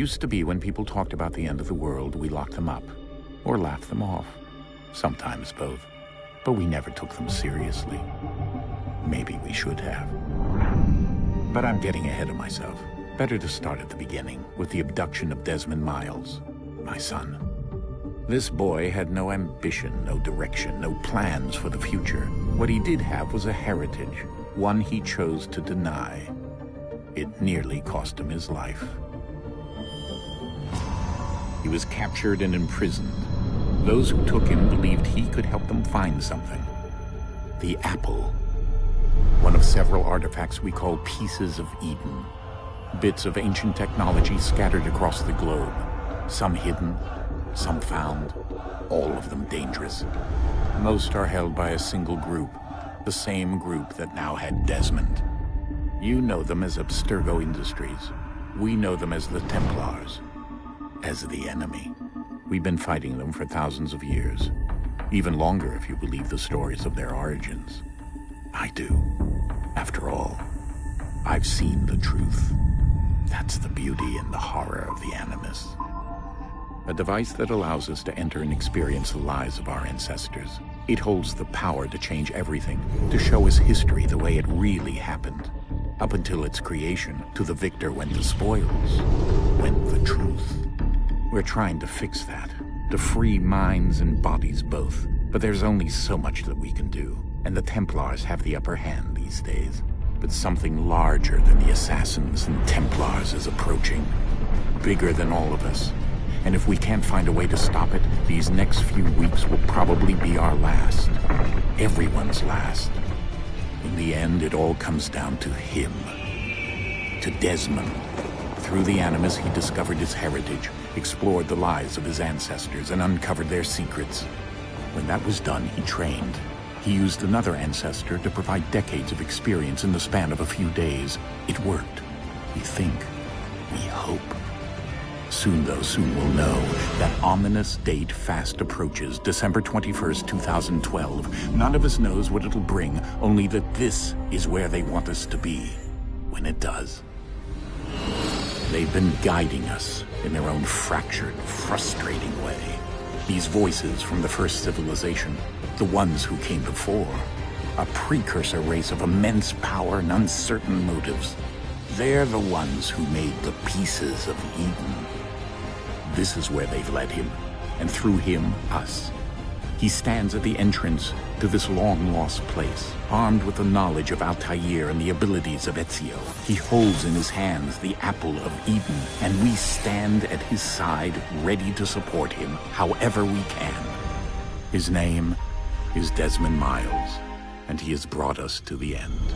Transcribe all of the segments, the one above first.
Used to be when people talked about the end of the world, we locked them up. Or laughed them off. Sometimes both. But we never took them seriously. Maybe we should have. But I'm getting ahead of myself. Better to start at the beginning, with the abduction of Desmond Miles, my son. This boy had no ambition, no direction, no plans for the future. What he did have was a heritage, one he chose to deny. It nearly cost him his life. He was captured and imprisoned. Those who took him believed he could help them find something. The apple. One of several artifacts we call pieces of Eden. Bits of ancient technology scattered across the globe. Some hidden, some found, all of them dangerous. Most are held by a single group, the same group that now had Desmond. You know them as Abstergo Industries. We know them as the Templars, as the enemy. We've been fighting them for thousands of years, even longer if you believe the stories of their origins. I do. After all, I've seen the truth. That's the beauty and the horror of the Animus. A device that allows us to enter and experience the lives of our ancestors. It holds the power to change everything, to show us history the way it really happened. Up until its creation, to the victor went the spoils, went the truth. We're trying to fix that, to free minds and bodies both. But there's only so much that we can do, and the Templars have the upper hand these days. But something larger than the Assassins and Templars is approaching, bigger than all of us. And if we can't find a way to stop it, these next few weeks will probably be our last. Everyone's last. In the end, it all comes down to him. To Desmond. Through the Animus, he discovered his heritage, explored the lives of his ancestors, and uncovered their secrets. When that was done, he trained. He used another ancestor to provide decades of experience in the span of a few days. It worked. We think. We hope. Soon, though, soon we'll know. That ominous date fast approaches, December 21st, 2012. None of us knows what it'll bring, only that this is where they want us to be, when it does. They've been guiding us in their own fractured, frustrating way. These voices from the first civilization, the ones who came before, a precursor race of immense power and uncertain motives. They're the ones who made the pieces of Eden. This is where they've led him, and through him, us. He stands at the entrance to this long-lost place, armed with the knowledge of Altair and the abilities of Ezio. He holds in his hands the apple of Eden, and we stand at his side, ready to support him however we can. His name is Desmond Miles, and he has brought us to the end.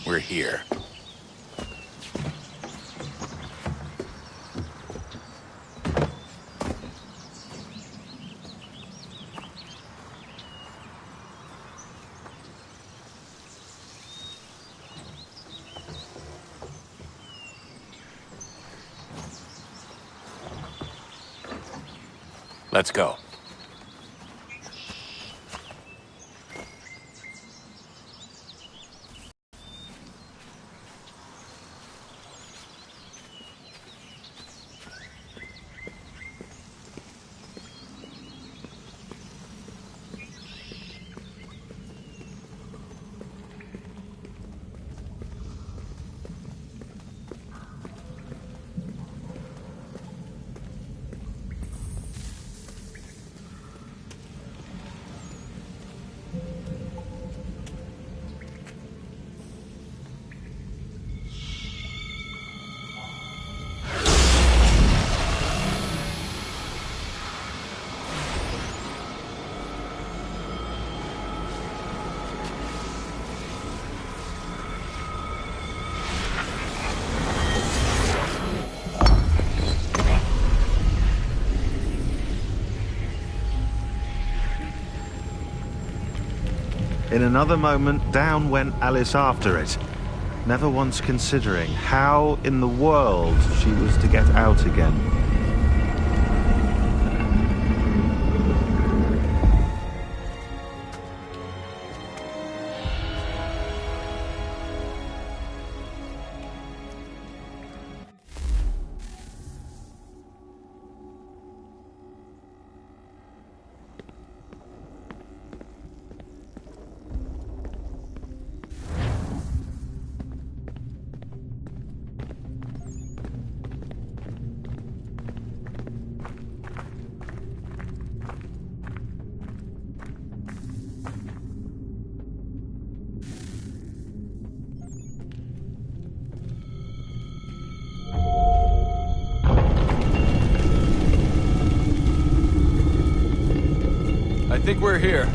We're here. Let's go. In another moment, down went Alice after it, never once considering how in the world she was to get out again. I think we're here.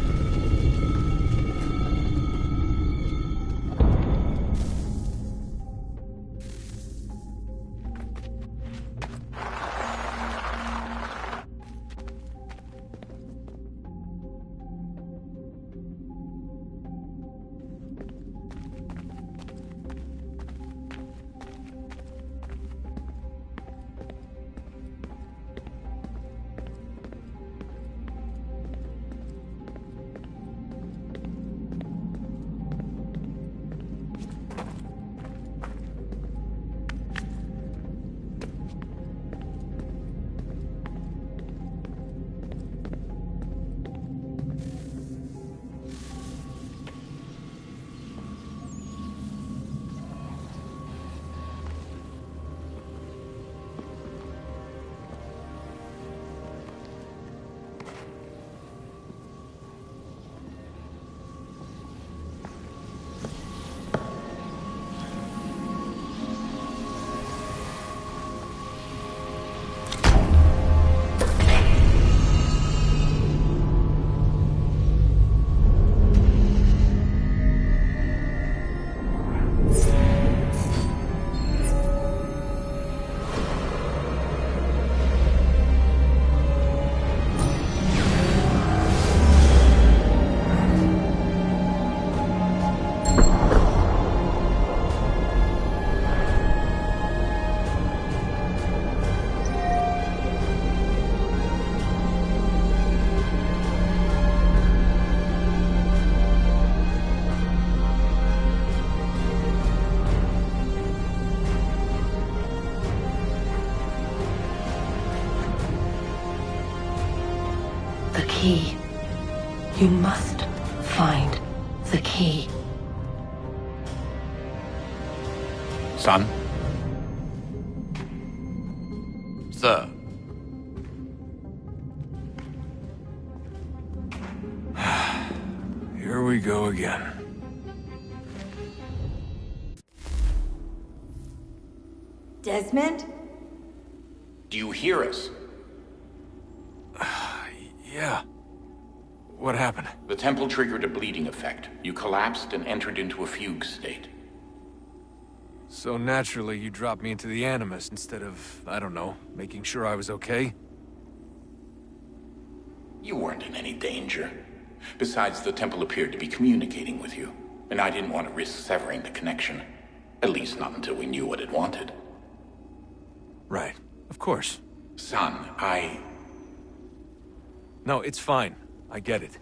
The key. You must find the key. Son? Sir. Here we go again. Desmond? Do you hear us? Yeah. What happened? The temple triggered a bleeding effect. You collapsed and entered into a fugue state. So naturally, you dropped me into the Animus instead of, I don't know, making sure I was okay? You weren't in any danger. Besides, the temple appeared to be communicating with you, and I didn't want to risk severing the connection. At least not until we knew what it wanted. Right. Of course. Son, No, it's fine. I get it.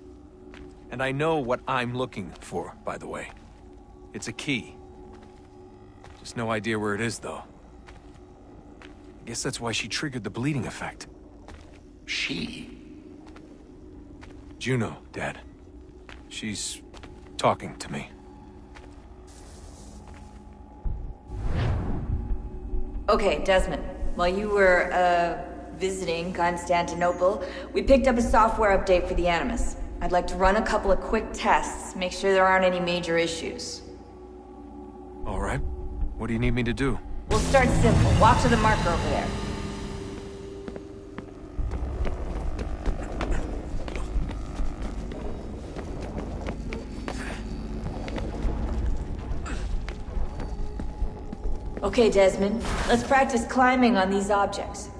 And I know what I'm looking for, by the way. It's a key. Just no idea where it is, though. I guess that's why she triggered the bleeding effect. She? Juno, Dad. She's talking to me. Okay, Desmond. While you were, visiting Constantinople, we picked up a software update for the Animus. I'd like to run a couple of quick tests, make sure there aren't any major issues. All right. What do you need me to do? We'll start simple. Walk to the marker over there. Okay, Desmond. Let's practice climbing on these objects.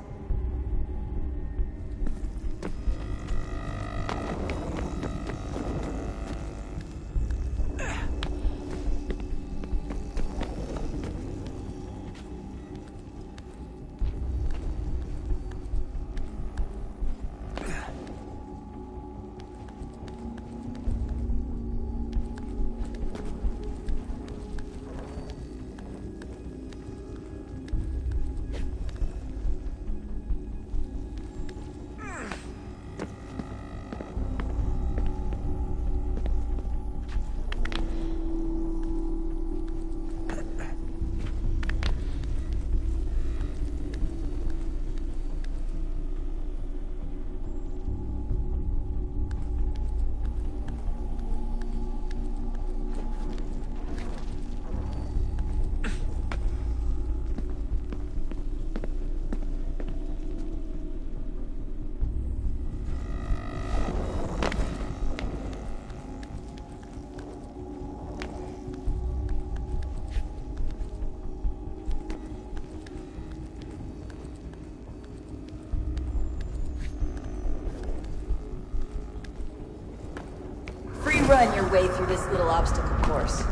way through this little obstacle course.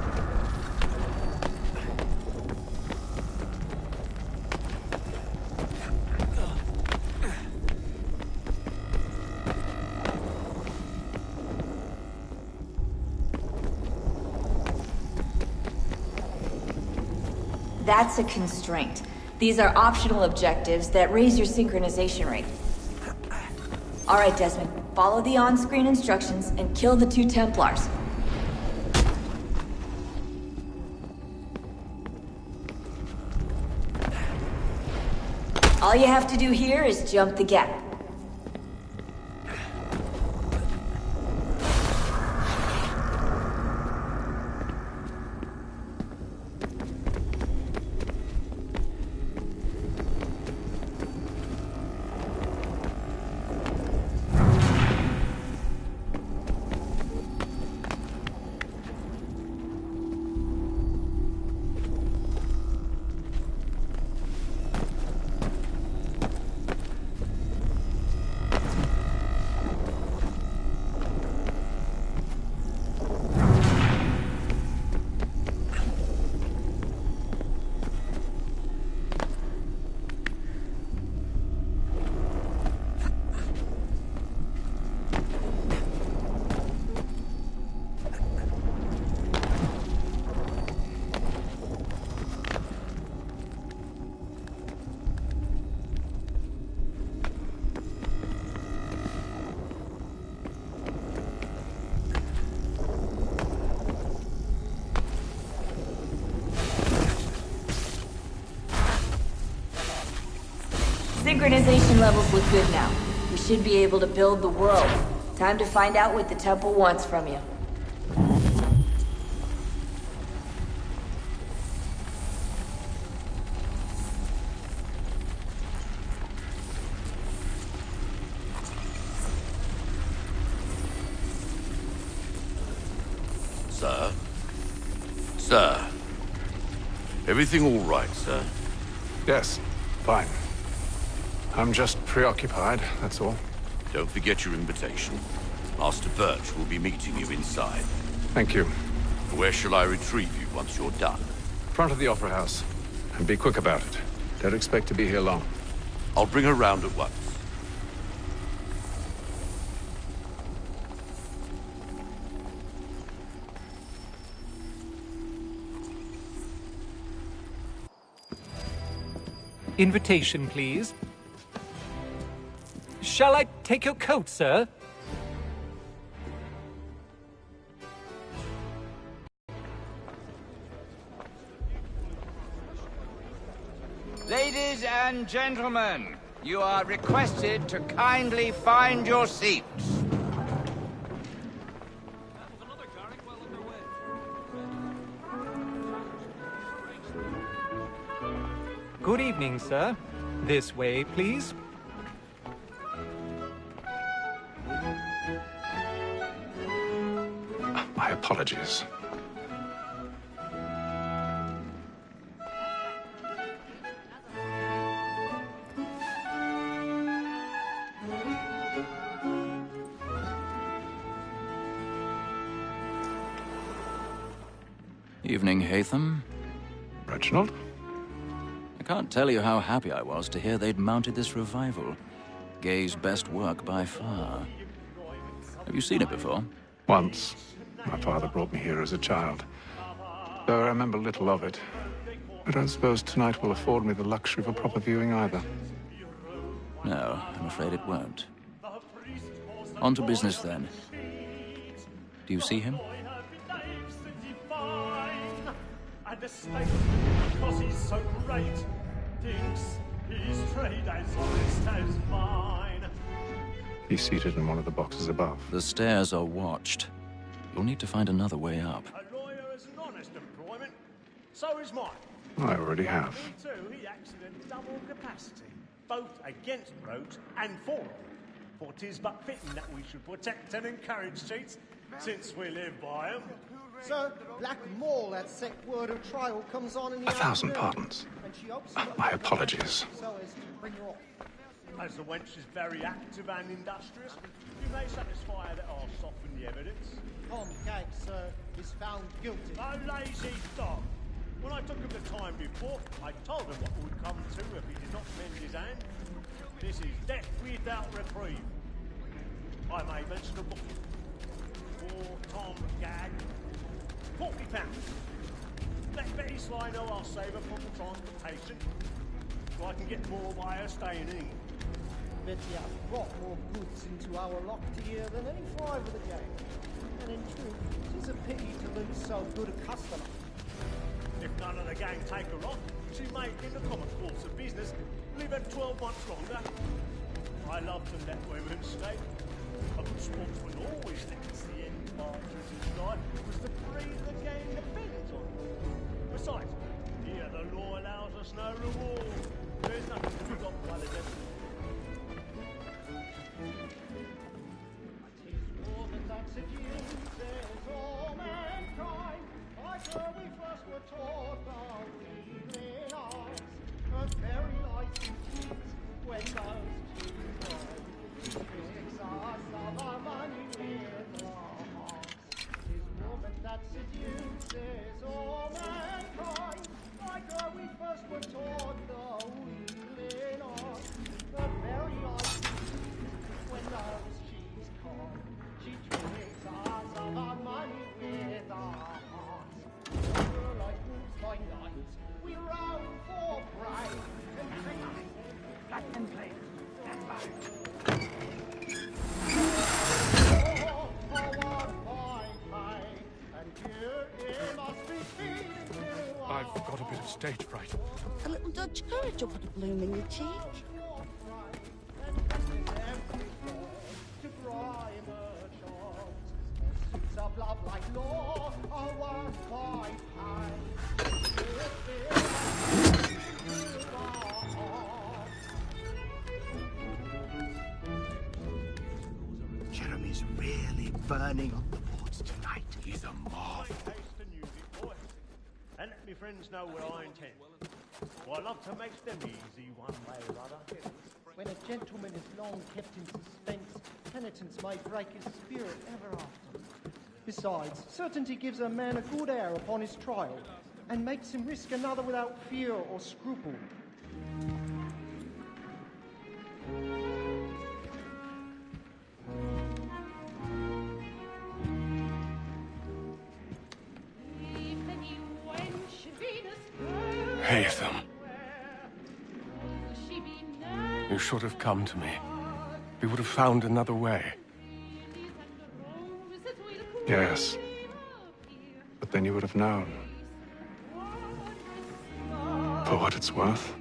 That's a constraint. These are optional objectives that raise your synchronization rate. Alright, Desmond. Follow the on-screen instructions and kill the 2 Templars. All you have to do here is jump the gap. Synchronization levels look good now. We should be able to build the world. Time to find out what the temple wants from you. Sir? Sir? Everything all right, sir? Yes, fine. I'm just preoccupied, that's all. Don't forget your invitation. Master Birch will be meeting you inside. Thank you. Where shall I retrieve you once you're done? Front of the Opera House. And be quick about it. Don't expect to be here long. I'll bring her round at once. Invitation, please. Shall I take your coat, sir? Ladies and gentlemen, you are requested to kindly find your seats. Good evening, sir. This way, please. My apologies. Evening, Hatham. Reginald? I can't tell you how happy I was to hear they'd mounted this revival. Gay's best work by far. Have you seen it before? Once. My father brought me here as a child. Though I remember little of it. I don't suppose tonight will afford me the luxury of a proper viewing either. No, I'm afraid it won't. On to business, then. Do you see him? Because he's so great, thinks his trade as honest as mine. He's seated in one of the boxes above. The stairs are watched. You'll need to find another way up. A lawyer is an honest employment, so is mine. I already have. Me too, he acts in a double capacity, both against rogues and for them. For 'tis but fitting that we should protect and encourage cheats, since we live by 'em. Sir, Black Maul, that sick word of trial comes on in the 1,000 afternoon, pardons. and she hopes My apologies. so as to bring her off. As the wench is very active and industrious, you may satisfy that I'll soften the evidence. Tom Gag, sir, is found guilty. A lazy dog! When I took him the time before, I told him what would come to if he did not mend his hand. This is death without reprieve. I made mention of booking. For Tom Gag, £40. Let Betty Sly know I'll save her from the transportation, so I can get more by her staying in. Betty has brought more goods into our locked here than any five of the gang. And in truth, it is a pity to lose so good a customer. If none of the gang take her on, she may, in the common course of business, live her 12 months longer. I love to let women stay. A good sportsman always thinks the end partridge in life was to breed the gang depends on. Besides, here the law allows us no reward. There's nothing to be got by the devil. Tis war that seduces all mankind. Like where we first were taught our reeling eyes. A very license when those two tricks us of our money with our hearts. Tis woman that seduces all mankind. Like where we first were taught the wheeling eyes. The very license when those she's caught. She tricks us of our money with our hearts. Like wolves by night, we roam for prey and take black and play and bite. I've got a bit of stage fright. A little Dutch courage will put a bloom in your cheek. Of love like law are won by time. Jeremy's really burning up the boards tonight. He's a marvel. And let me friends know what I intend. For I love to make them easy one way or other. When a gentleman is long kept in suspense, penitence may break his spirit ever after. Besides, certainty gives a man a good air upon his trial, and makes him risk another without fear or scruple. Haytham. You should have come to me. We would have found another way. Yes. But then you would have known. For what it's worth,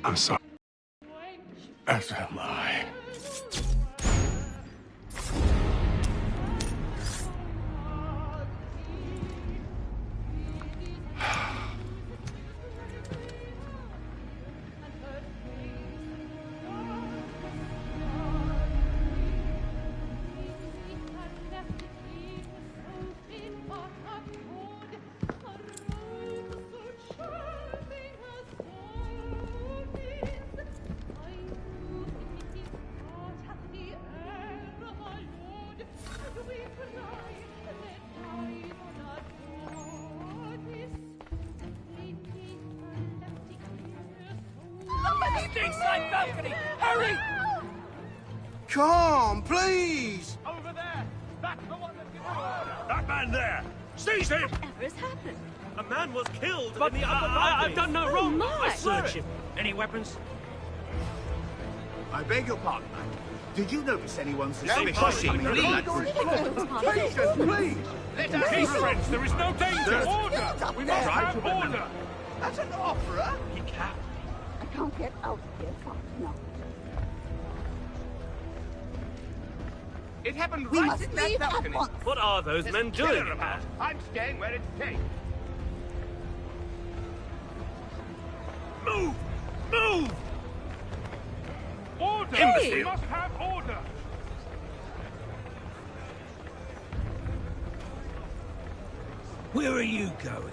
I'm sorry. As am I. Inside balcony! Hurry! Come, please! Over there! That's the one that gives order! That man there! Seize him! Whatever has happened? A man was killed But in the upper balcony. I've done no Oh, wrong! my. I swear Search it. him. Any weapons? I beg your pardon, man. Did you notice anyone Don't suspicious? push him, please. Patience, please! Let us Peace, friends. There is no danger. Order! We must have order! That's an opera? He can't. I can't get out of here fast enough. It happened We right must in that leave at balcony. once. What are those men doing? About. I'm staying where it's safe. Move! Move! Order! Imbecile. We must have order! Where are you going?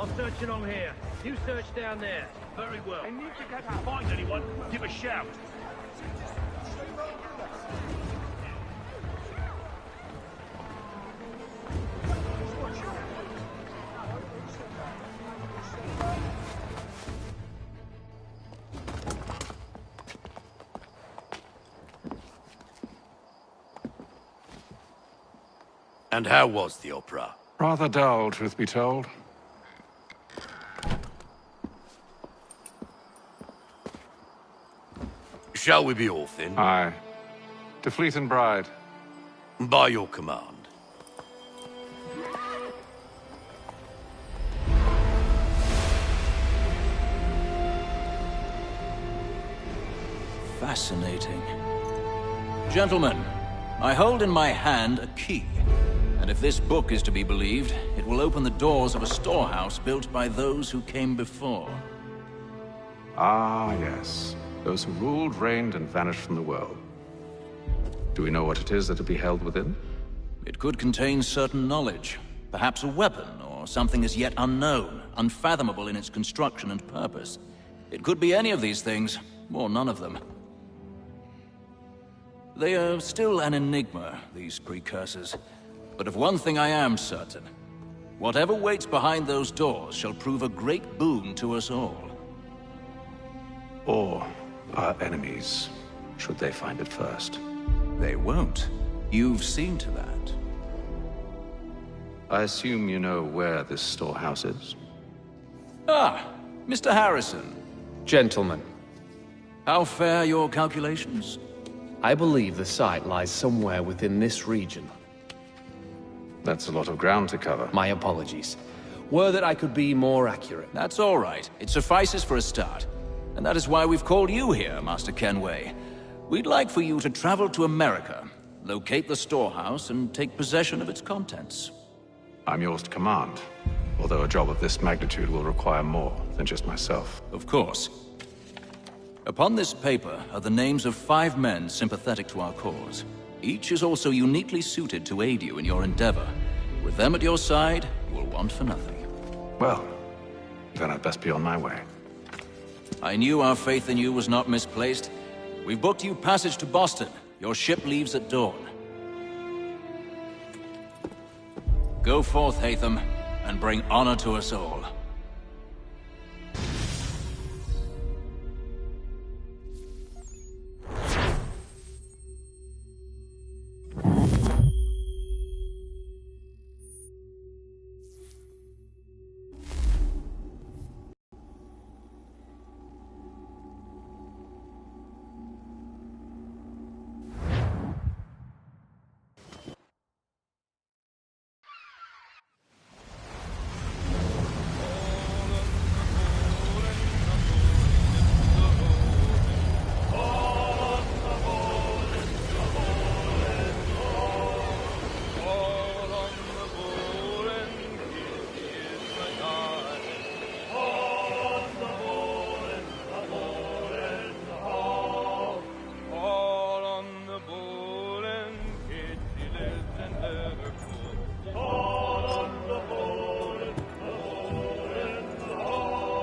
I'll search along here. You search down there. Very well. I need to get out. Find anyone, give a shout. And how was the opera? Rather dull, truth be told. Shall we be off then? Aye. To Fleet and Bride. By your command. Fascinating. Gentlemen, I hold in my hand a key. And if this book is to be believed, it will open the doors of a storehouse built by those who came before. Ah, yes. Those who ruled, reigned, and vanished from the world. Do we know what it is that will be held within? It could contain certain knowledge. Perhaps a weapon, or something as yet unknown, unfathomable in its construction and purpose. It could be any of these things, or none of them. They are still an enigma, these precursors. But of one thing I am certain. Whatever waits behind those doors shall prove a great boon to us all. Or our enemies, should they find it first. They won't. You've seen to that. I assume you know where this storehouse is? Ah, Mr. Harrison. Gentlemen. How fare your calculations? I believe the site lies somewhere within this region. That's a lot of ground to cover. My apologies. Were that I could be more accurate. That's all right. It suffices for a start. And that is why we've called you here, Master Kenway. We'd like for you to travel to America, locate the storehouse, and take possession of its contents. I'm yours to command, although a job of this magnitude will require more than just myself. Of course. Upon this paper are the names of 5 men sympathetic to our cause. Each is also uniquely suited to aid you in your endeavor. With them at your side, you will want for nothing. Well, then I'd best be on my way. I knew our faith in you was not misplaced. We've booked you passage to Boston. Your ship leaves at dawn. Go forth, Hatham, and bring honor to us all.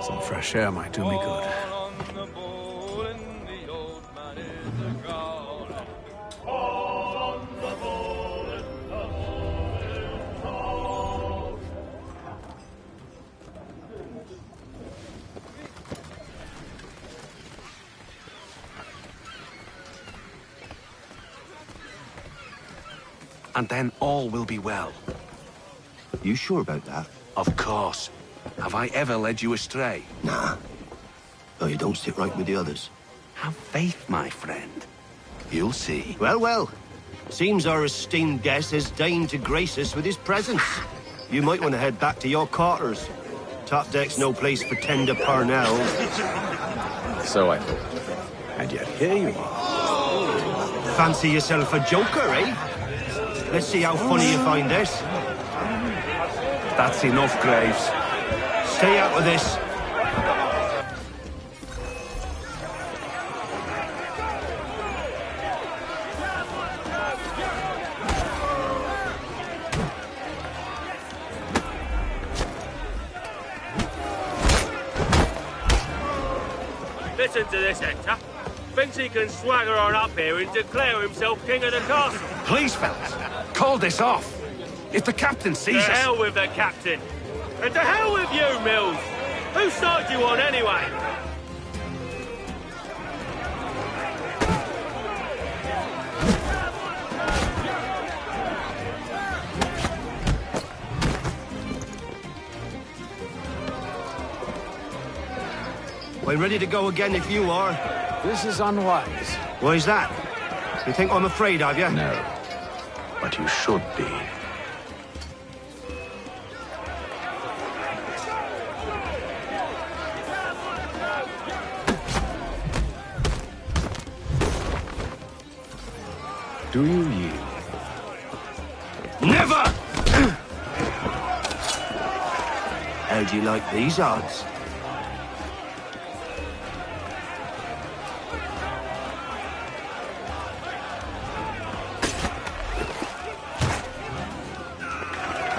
Some fresh air might do me good. And then all will be well. You sure about that? Of course. Have I ever led you astray? Nah. Oh, you don't sit right with the others. Have faith, my friend. You'll see. Well, well. Seems our esteemed guest has deigned to grace us with his presence. You might want to head back to your quarters. Top deck's no place for tender Parnells. So I thought. And yet here you are. Fancy yourself a joker, eh? Let's see how funny you find this. That's enough, Graves. Stay out of this. Listen to this, Hector. Thinks he can swagger on up here and declare himself king of the castle. Please, fellas, call this off. If the captain sees us... To hell with the captain. And to hell with you, Mills. Whose side you on, anyway? We're ready to go again if you are. This is unwise. Why's that? You think I'm afraid of you? No. But you should be. Do you yield? Never! How do you like these odds?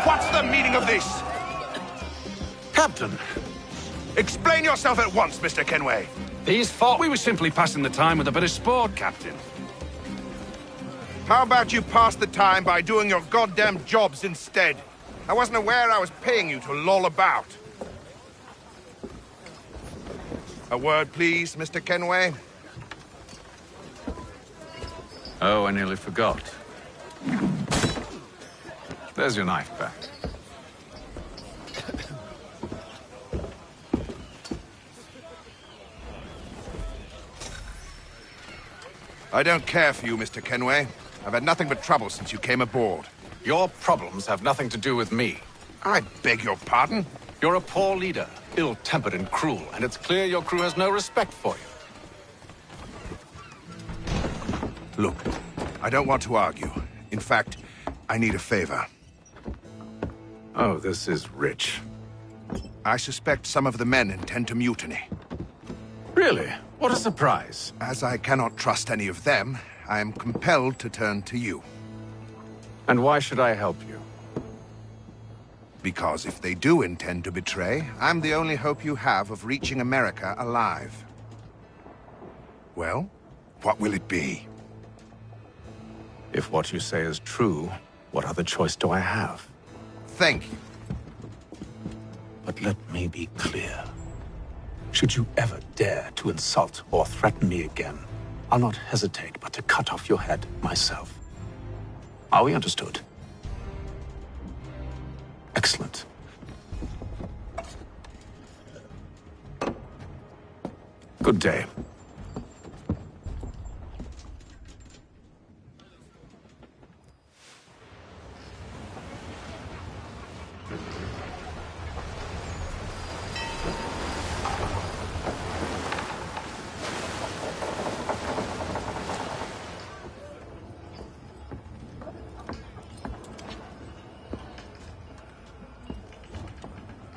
What's the meaning of this? Captain, explain yourself at once, Mr. Kenway. These fought. We were simply passing the time with a bit of sport, Captain. How about you pass the time by doing your goddamn jobs instead? I wasn't aware I was paying you to loll about. A word, please, Mr. Kenway. Oh, I nearly forgot. There's your knife back. I don't care for you, Mr. Kenway. I've had nothing but trouble since you came aboard. Your problems have nothing to do with me. I beg your pardon? You're a poor leader, ill-tempered and cruel, and it's clear your crew has no respect for you. Look, I don't want to argue. In fact, I need a favor. Oh, this is rich. I suspect some of the men intend to mutiny. Really? What a surprise. As I cannot trust any of them, I am compelled to turn to you. And why should I help you? Because if they do intend to betray, I'm the only hope you have of reaching America alive. Well, what will it be? If what you say is true, what other choice do I have? Thank you. But let me be clear. Should you ever dare to insult or threaten me again, I'll not hesitate but to cut off your head myself. Are we understood? Excellent. Good day.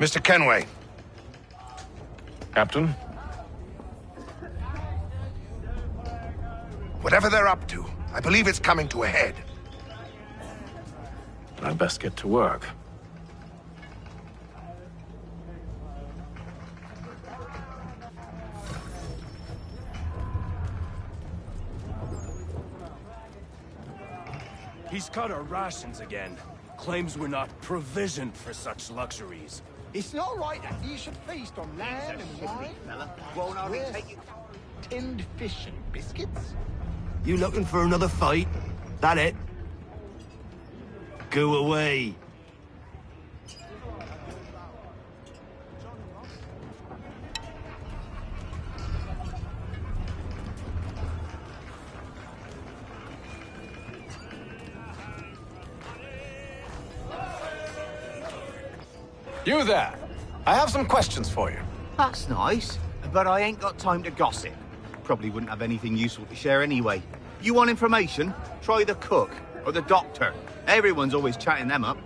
Mr. Kenway. Captain? Whatever they're up to, I believe it's coming to a head. I'd best get to work. He's cut our rations again. Claims we're not provisioned for such luxuries. It's not right that you should feast on lamb and wine. Won't only take you tinned fish and biscuits. You looking for another fight? That it? Go away. You there! I have some questions for you. That's nice, but I ain't got time to gossip. Probably wouldn't have anything useful to share anyway. You want information? Try the cook or the doctor. Everyone's always chatting them up.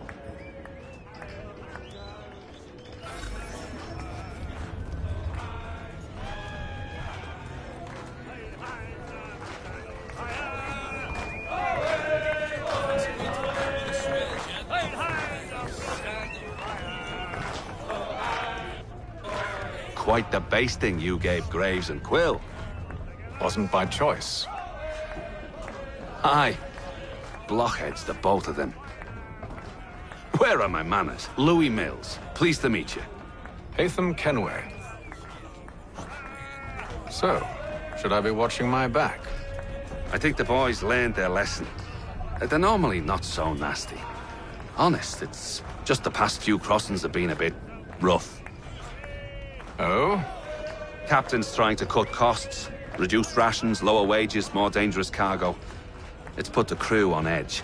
quite the basting you gave Graves and Quill. Wasn't by choice. Aye. Blockheads, the both of them. Where are my manners? Louis Mills. Pleased to meet you. Haytham Kenway. So, should I be watching my back? I think the boys learned their lesson. They're normally not so nasty. Honest, it's just the past few crossings have been a bit rough. Oh? Captain's trying to cut costs, reduce rations, lower wages, more dangerous cargo. It's put the crew on edge.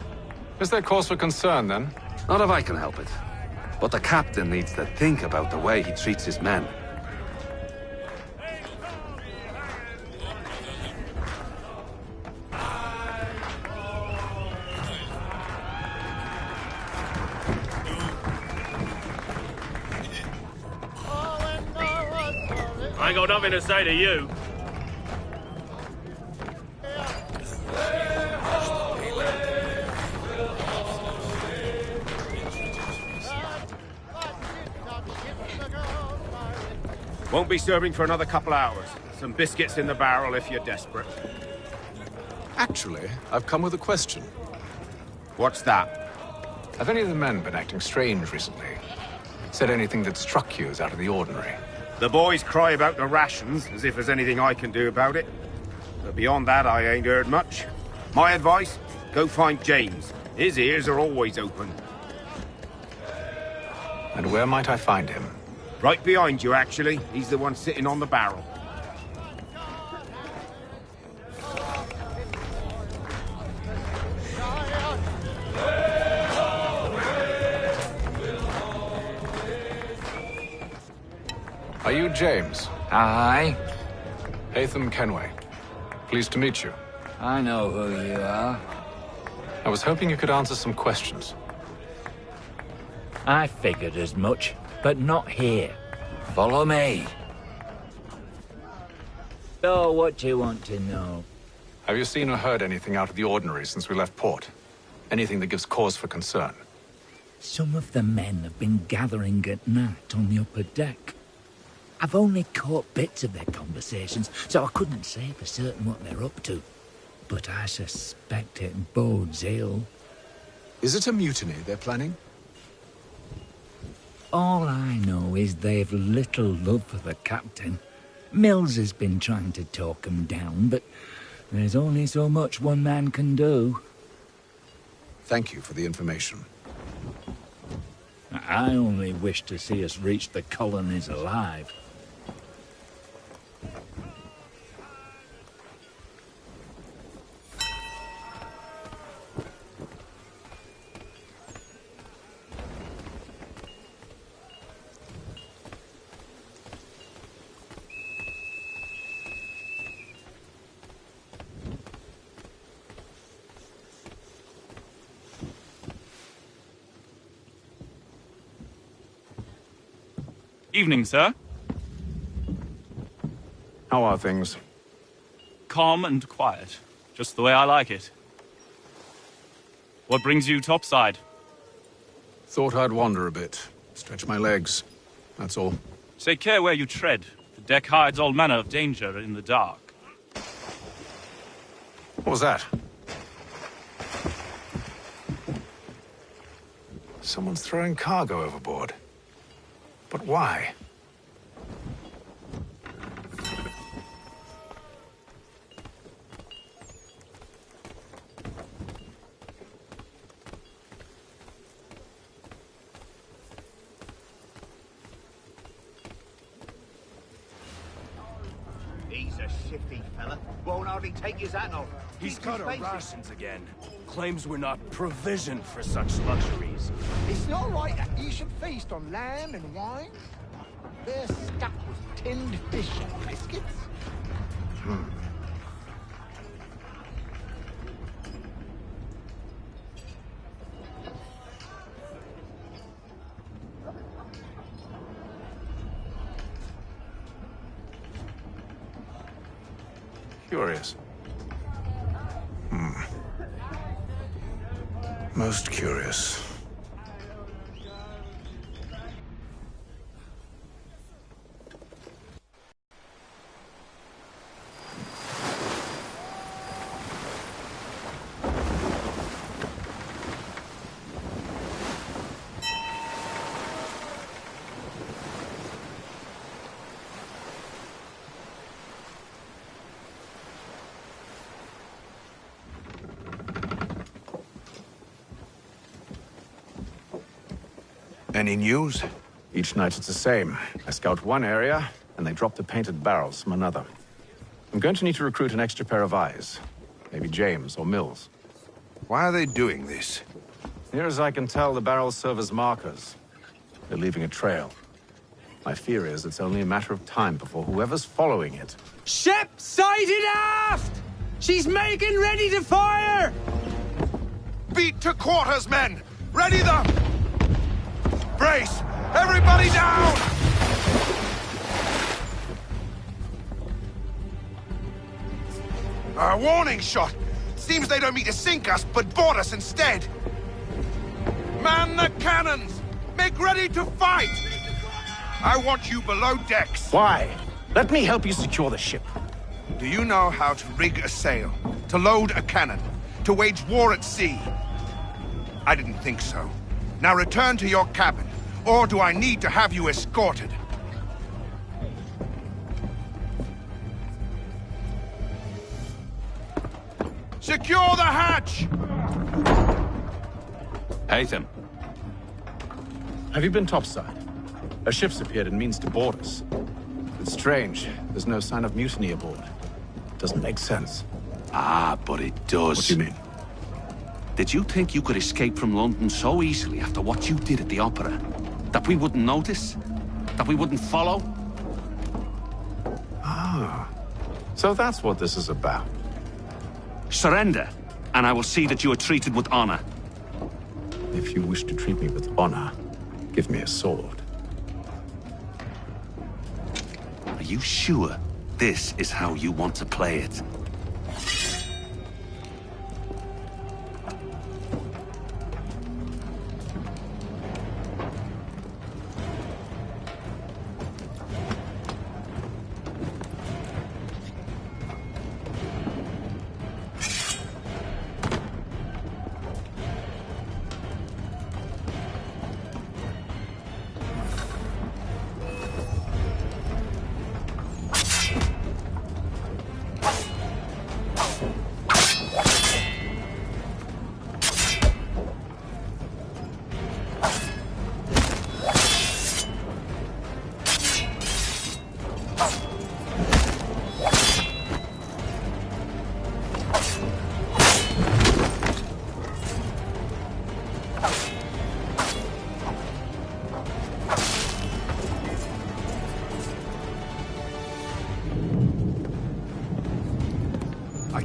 Is there cause for concern, then? Not if I can help it. But the captain needs to think about the way he treats his men. I ain't got nothing to say to you. Won't be serving for another couple hours. Some biscuits in the barrel if you're desperate. Actually, I've come with a question. What's that? Have any of the men been acting strange recently? Said anything that struck you as out of the ordinary? The boys cry about the rations, as if there's anything I can do about it. But beyond that, I ain't heard much. My advice, go find James. His ears are always open. And where might I find him? Right behind you, actually. He's the one sitting on the barrel. Are you James? Aye. Haytham Kenway. Pleased to meet you. I know who you are. I was hoping you could answer some questions. I figured as much, but not here. Follow me. So, what do you want to know? Have you seen or heard anything out of the ordinary since we left port? Anything that gives cause for concern? Some of the men have been gathering at night on the upper deck. I've only caught bits of their conversations, so I couldn't say for certain what they're up to. But I suspect it bodes ill. Is it a mutiny they're planning? All I know is they've little love for the captain. Mills has been trying to talk 'em down, but there's only so much one man can do. Thank you for the information. I only wish to see us reach the colonies alive. Evening, sir. How are things? Calm and quiet. Just the way I like it. What brings you topside? Thought I'd wander a bit. Stretch my legs. That's all. Take care where you tread. The deck hides all manner of danger in the dark. What was that? Someone's throwing cargo overboard. But why? He's a shifty fella. Won't hardly take his hat off. He's cut our rations again. Claims we're not provisioned for such luxuries. It's not right that you should feast on lamb and wine. They're stuffed with tinned fish and biscuits. Curious. Most curious. Any news? Each night it's the same. I scout one area, and they drop the painted barrels from another. I'm going to need to recruit an extra pair of eyes. Maybe James or Mills. Why are they doing this? Near as I can tell, the barrels serve as markers. They're leaving a trail. My fear is it's only a matter of time before whoever's following it... Ship sighted aft! She's making ready to fire! Beat to quarters, men! Ready them! Brace! Everybody down! A warning shot! Seems they don't mean to sink us, but board us instead! Man the cannons! Make ready to fight! I want you below decks. Why? Let me help you secure the ship. Do you know how to rig a sail? To load a cannon? To wage war at sea? I didn't think so. Now return to your cabin, or do I need to have you escorted? Secure the hatch! Haytham. Have you been topside? A ship's appeared and means to board us. It's strange. There's no sign of mutiny aboard. Doesn't make sense. Ah, but it does. What do you mean? Did you think you could escape from London so easily after what you did at the opera? That we wouldn't notice? That we wouldn't follow? Ah. So that's what this is about. Surrender, and I will see that you are treated with honor. If you wish to treat me with honor, give me a sword. Are you sure this is how you want to play it?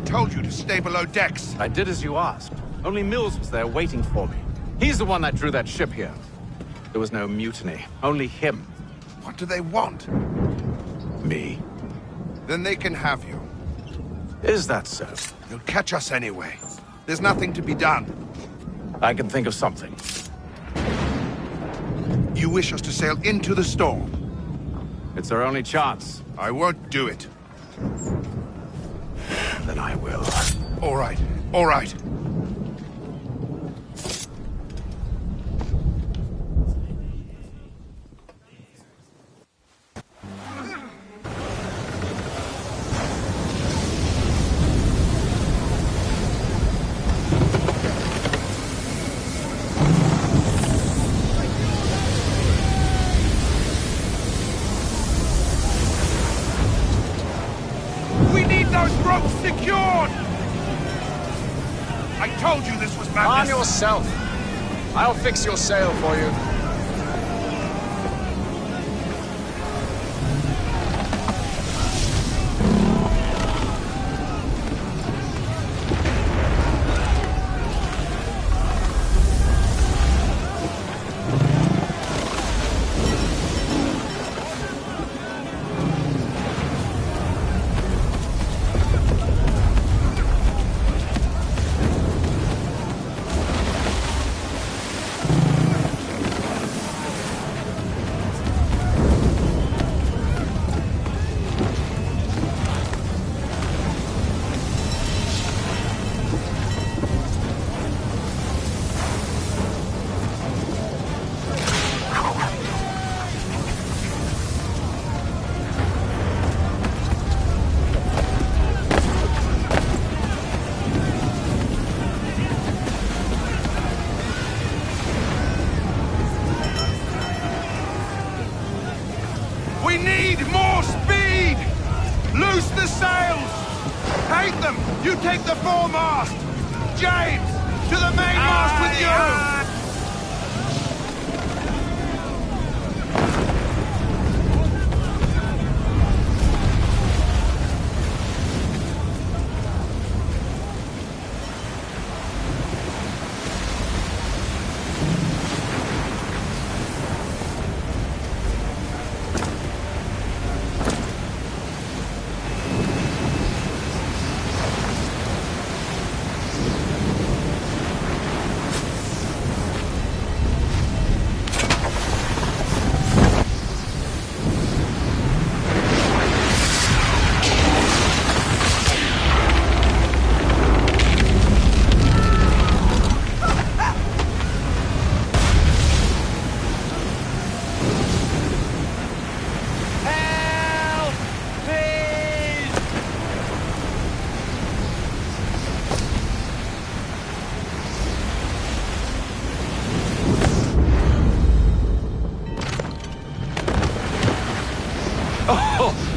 Told you to stay below decks. I did as you asked. Only Mills was there waiting for me. He's the one that drew that ship here. There was no mutiny, only him. What do they want? Me. Then they can have you. Is that so? You'll catch us anyway. There's nothing to be done. I can think of something. You wish us to sail into the storm? It's our only chance. I won't do it. Then I will. All right, all right. Arm yourself. I'll fix your sail for you. You take the foremast! James! To the mainmast with you!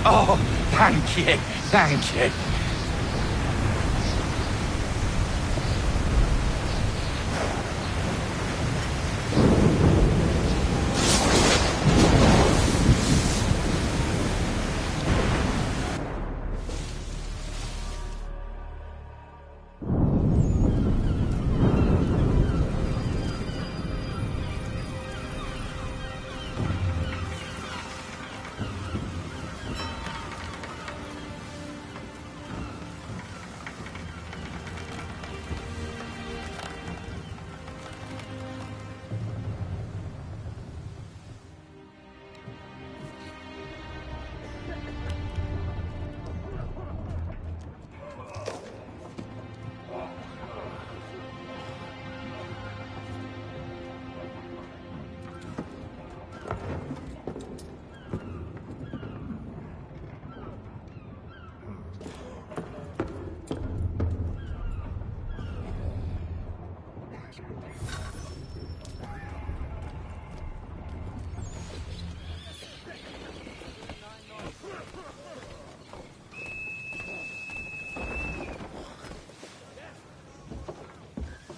Oh, thank you, thank you.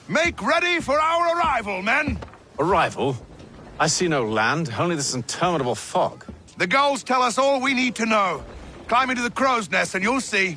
Make ready for our arrival, men! Arrival? I see no land, only this interminable fog. The gulls tell us all we need to know. Climb into the crow's nest and you'll see.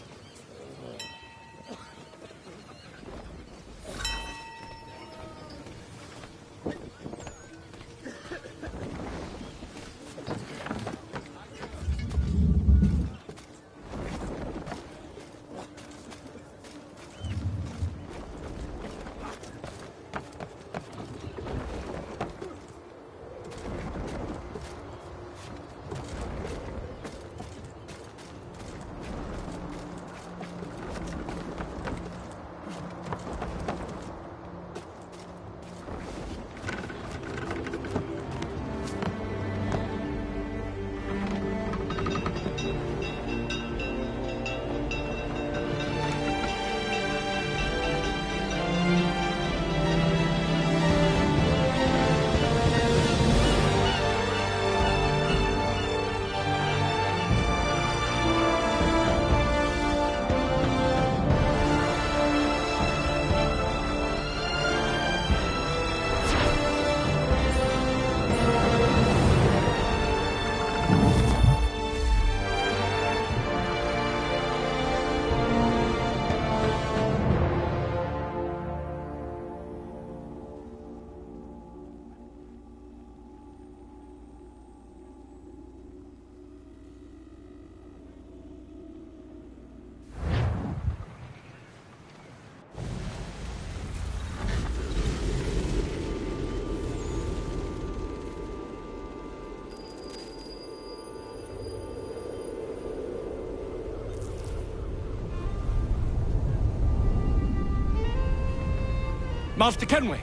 Master Kenway!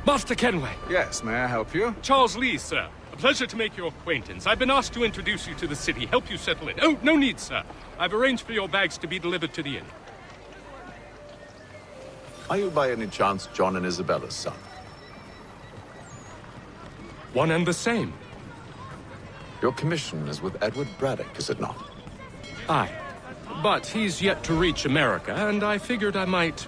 Master Kenway! Yes, may I help you? Charles Lee, sir. A pleasure to make your acquaintance. I've been asked to introduce you to the city, help you settle in. Oh, no need, sir. I've arranged for your bags to be delivered to the inn. Are you by any chance John and Isabella's son? One and the same. Your commission is with Edward Braddock, is it not? Aye. But he's yet to reach America, and I figured I might...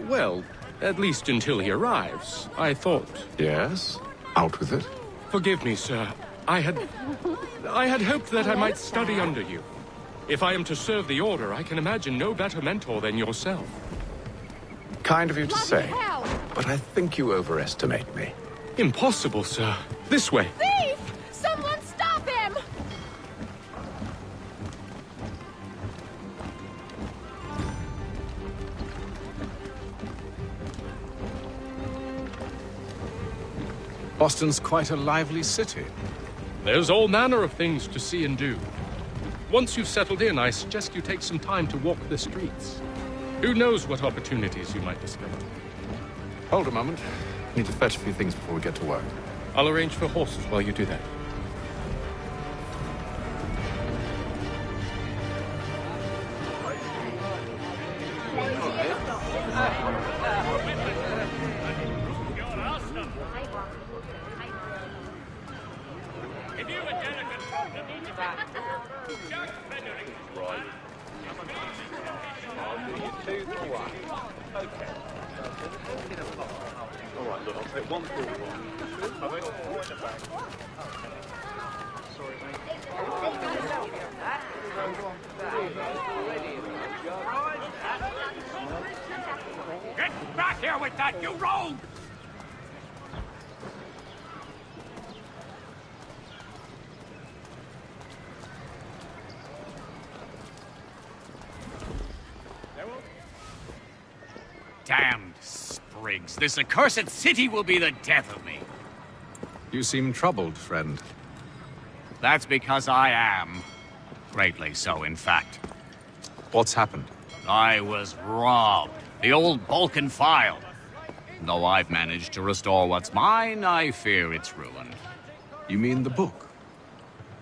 Well, at least until he arrives, I thought... Yes? Out with it. Forgive me, sir. I had hoped that I might study under you. If I am to serve the Order, I can imagine no better mentor than yourself. Kind of you to say, but I think you overestimate me. Impossible, sir. This way. Thief! Someone stop him! Boston's quite a lively city. There's all manner of things to see and do. Once you've settled in, I suggest you take some time to walk the streets. Who knows what opportunities you might discover. Hold a moment. Need to fetch a few things before we get to work. I'll arrange for horses while you do that. Get back here with that, you rogue! Damned sprigs. This accursed city will be the death of me. You seem troubled, friend. That's because I am. Greatly so, in fact. What's happened? I was robbed. The old Balkan file. Though I've managed to restore what's mine, I fear it's ruined. You mean the book?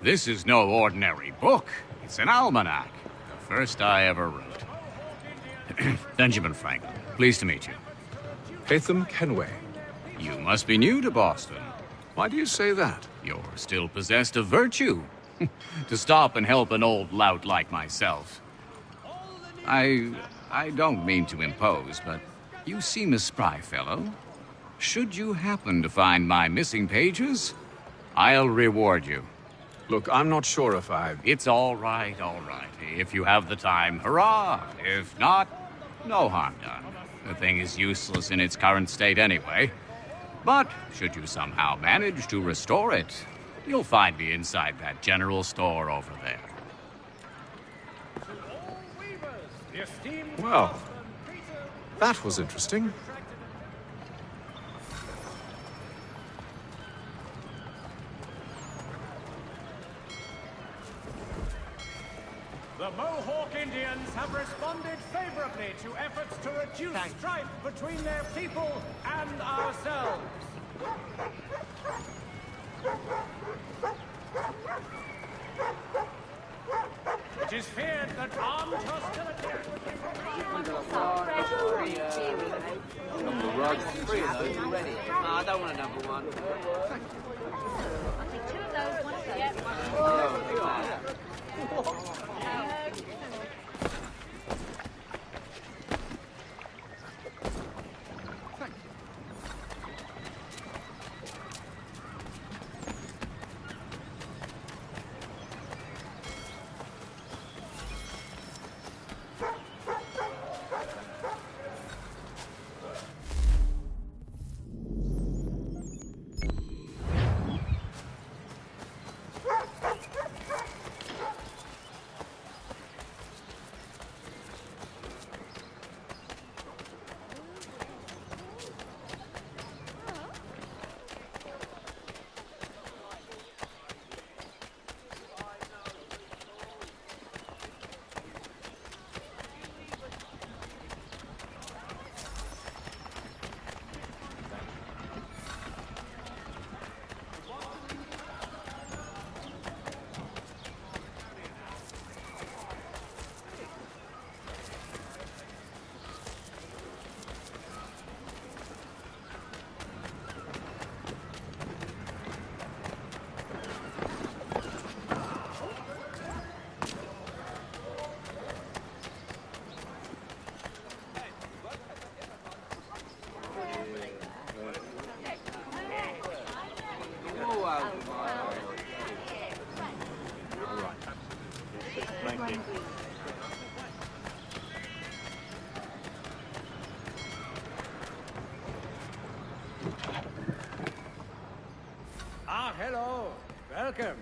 This is no ordinary book. It's an almanac. The first I ever wrote. Benjamin Franklin, pleased to meet you. Hatham Kenway. You must be new to Boston. Why do you say that? You're still possessed of virtue. To stop and help an old lout like myself. I don't mean to impose, but you seem a spry fellow. Should you happen to find my missing pages, I'll reward you. Look, I'm not sure if I... It's all right, all right. If you have the time, hurrah! If not, no harm done. The thing is useless in its current state anyway. But should you somehow manage to restore it, you'll find me inside that general store over there. Well, that was interesting. The Mohawk Indians have responded favorably to efforts to reduce strife between their people and ourselves. It is feared that armed hostility I don't want a number one. I'll take two of those, one of those. hello. Welcome.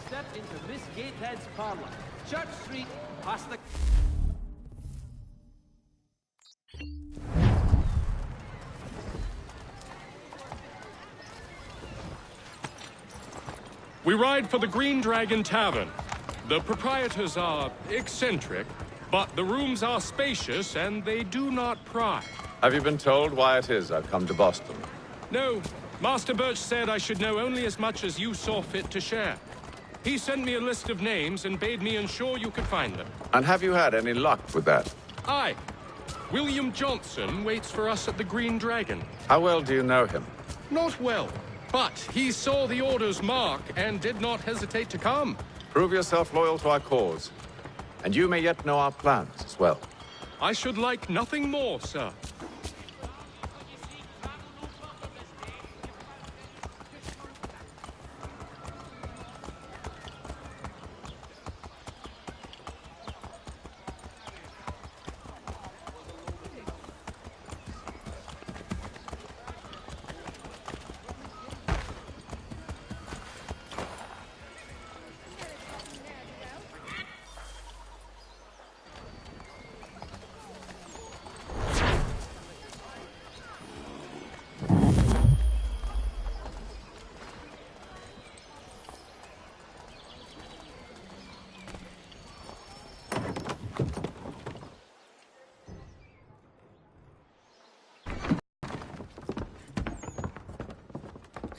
Step into Miss Gatehead's parlor. Church Street, past the... We ride for the Green Dragon Tavern. The proprietors are eccentric, but the rooms are spacious and they do not pry. Have you been told why it is I've come to Boston? No, Master Birch said I should know only as much as you saw fit to share. He sent me a list of names and bade me ensure you could find them. And have you had any luck with that? Aye. William Johnson waits for us at the Green Dragon. How well do you know him? Not well, but he saw the order's mark and did not hesitate to come. Prove yourself loyal to our cause, and you may yet know our plans as well. I should like nothing more, sir.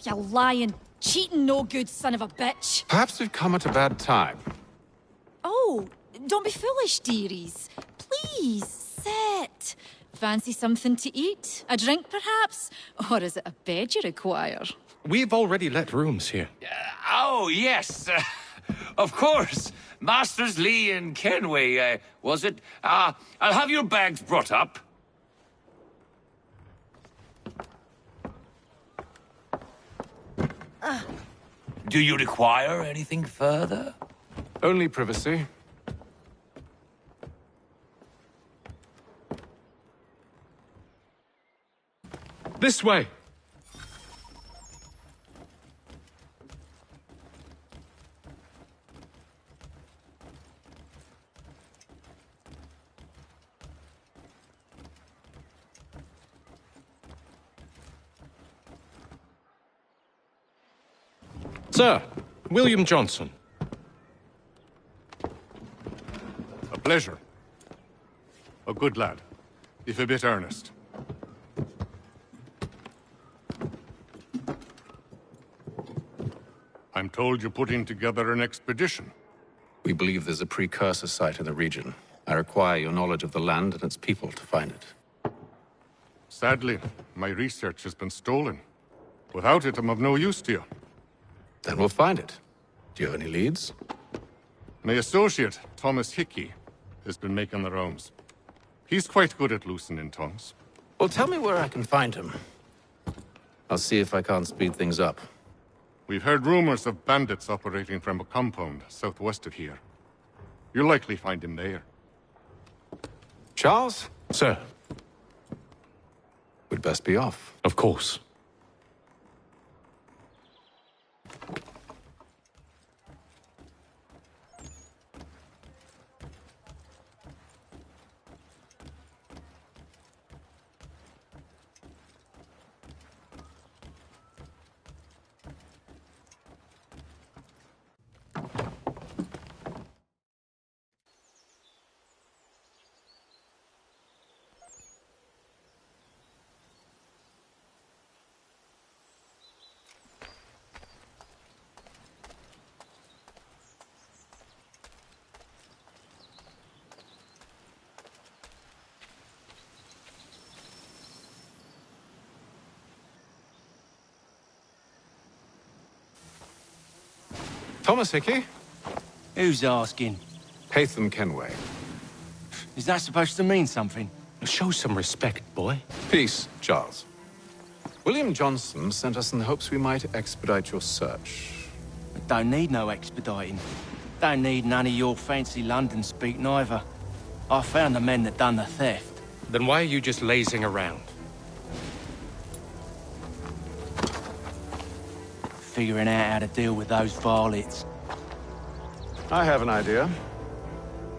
You lying, cheating, no good son of a bitch. Perhaps we've come at a bad time. Oh, don't be foolish, dearies. Please, sit. Fancy something to eat? A drink, perhaps? Or is it a bed you require? We've already let rooms here. Oh, yes. Of course. Masters Lee and Kenway, was it? I'll have your bags brought up. Do you require anything further? Only privacy. This way. Sir, William Johnson. A pleasure. A good lad, if a bit earnest. I'm told you're putting together an expedition. We believe there's a precursor site in the region. I require your knowledge of the land and its people to find it. Sadly, my research has been stolen. Without it, I'm of no use to you. Then we'll find it. Do you have any leads? My associate, Thomas Hickey, has been making the rounds. He's quite good at loosening tongues. Well, tell me where I can find him. I'll see if I can't speed things up. We've heard rumors of bandits operating from a compound southwest of here. You'll likely find him there. Charles? Sir. We'd best be off. Of course. Thomas Hickey? Who's asking? Haytham Kenway. Is that supposed to mean something? Show some respect, boy. Peace, Charles. William Johnson sent us in the hopes we might expedite your search. I don't need no expediting. Don't need none of your fancy London speak neither. I found the men that done the theft. Then why are you just lazing around? Figuring out how to deal with those varlets. I have an idea.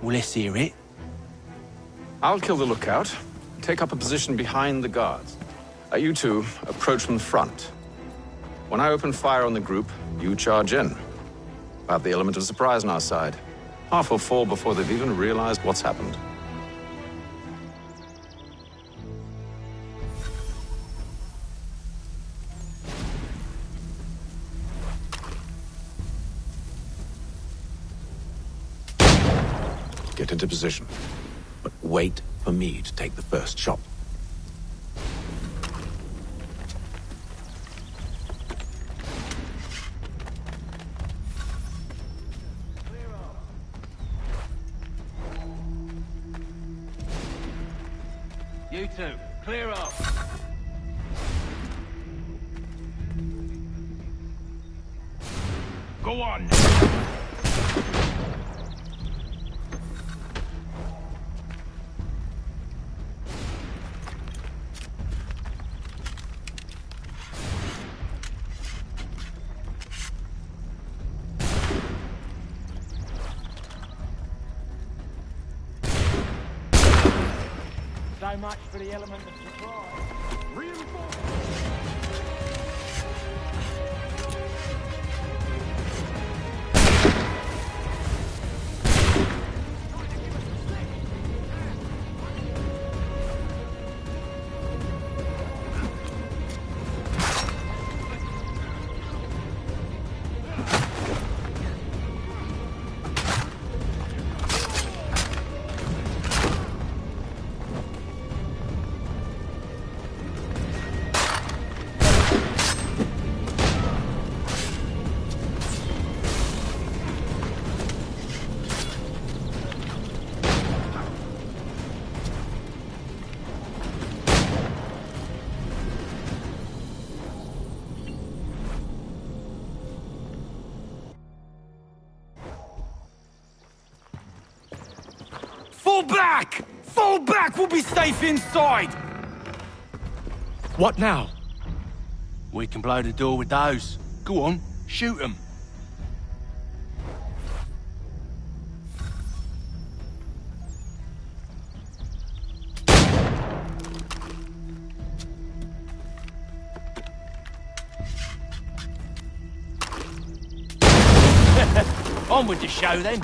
Well, let's hear it. I'll kill the lookout, take up a position behind the guards. You two approach from the front. When I open fire on the group, you charge in. We'll have the element of surprise on our side. Half will fall before they've even realized what's happened. Get into position. But wait for me to take the first shot. You two, clear up. Go on. So much for the element of surprise. Reinforcements! Fall back! Fall back! We'll be safe inside! What now? We can blow the door with those. Go on, shoot them. On with the show, then.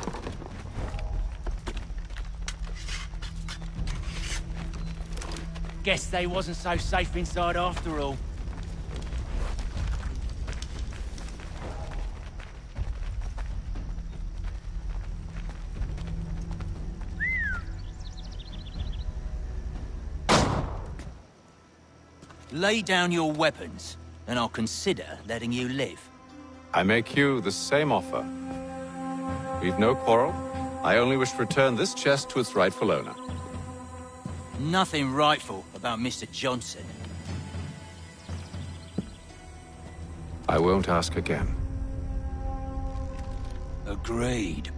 Guess they wasn't so safe inside after all. Lay down your weapons, and I'll consider letting you live. I make you the same offer. We've no quarrel. I only wish to return this chest to its rightful owner. Nothing rightful about Mr. Johnson. I won't ask again. Agreed.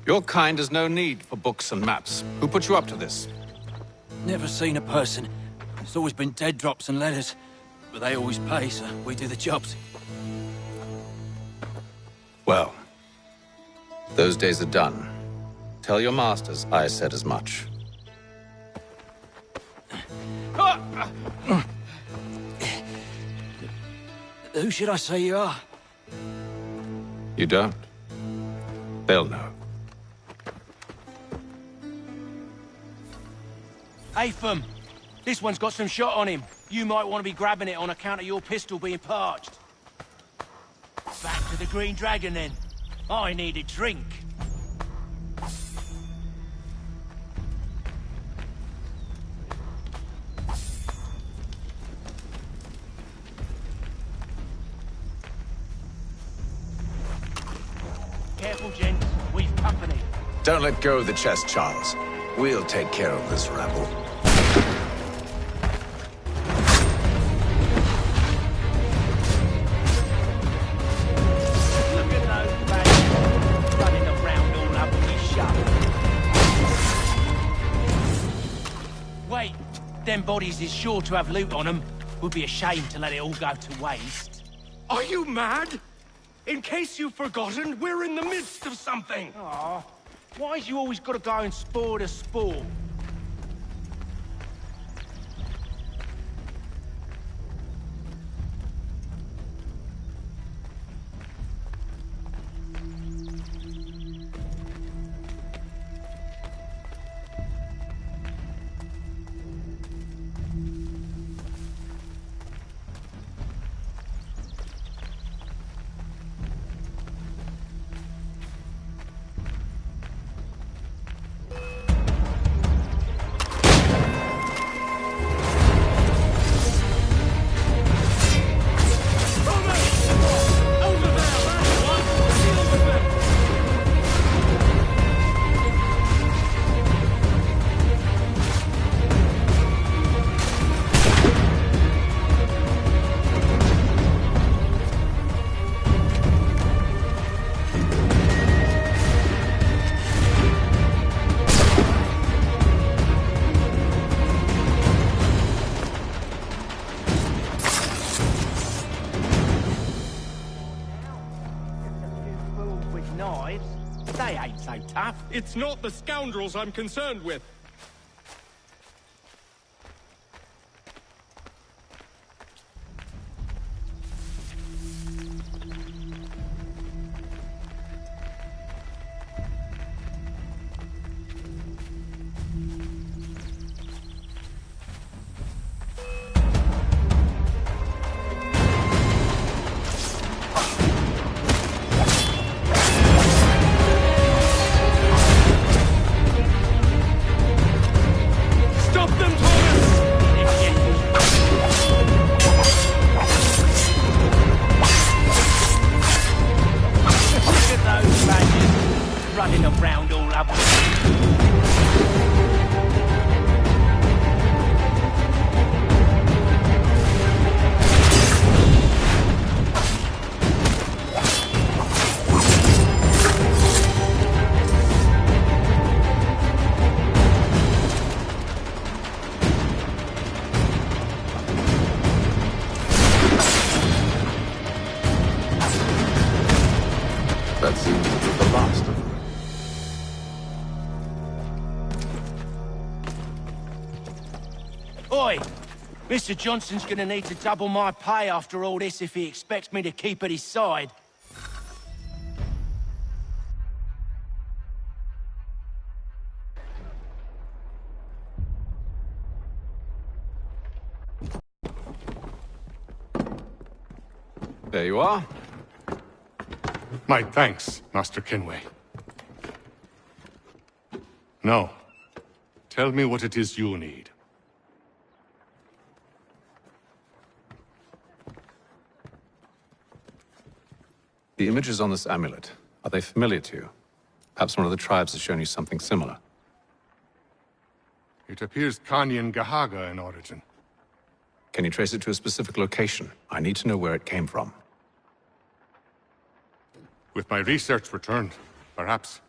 Your kind has no need for books and maps. Who put you up to this? Never seen a person. It's always been dead drops and letters. But they always pay, so we do the jobs. Well, those days are done. Tell your masters I said as much. Who should I say you are? You don't? They'll know. Atham, this one's got some shot on him. You might want to be grabbing it on account of your pistol being parched. Back to the Green Dragon, then. I need a drink. Careful, gents. We've company. Don't let go of the chest, Charles. We'll take care of this rabble. Look at those bastards running around all up on his shop. Wait, them bodies is sure to have loot on them. Would be a shame to let it all go to waste. Are you mad? In case you've forgotten, we're in the midst of something. Aw, why's you always got to go and spoil the sport? Knives? They ain't so tough. It's not the scoundrels I'm concerned with. Running around all up. That seems to be the last of them. Oi! Mr. Johnson's gonna need to double my pay after all this if he expects me to keep at his side. There you are. My thanks, Master Kenway. Now, tell me what it is you need. The images on this amulet, are they familiar to you? Perhaps one of the tribes has shown you something similar. It appears Kanyan Gahaga in origin. Can you trace it to a specific location? I need to know where it came from. With my research returned, perhaps.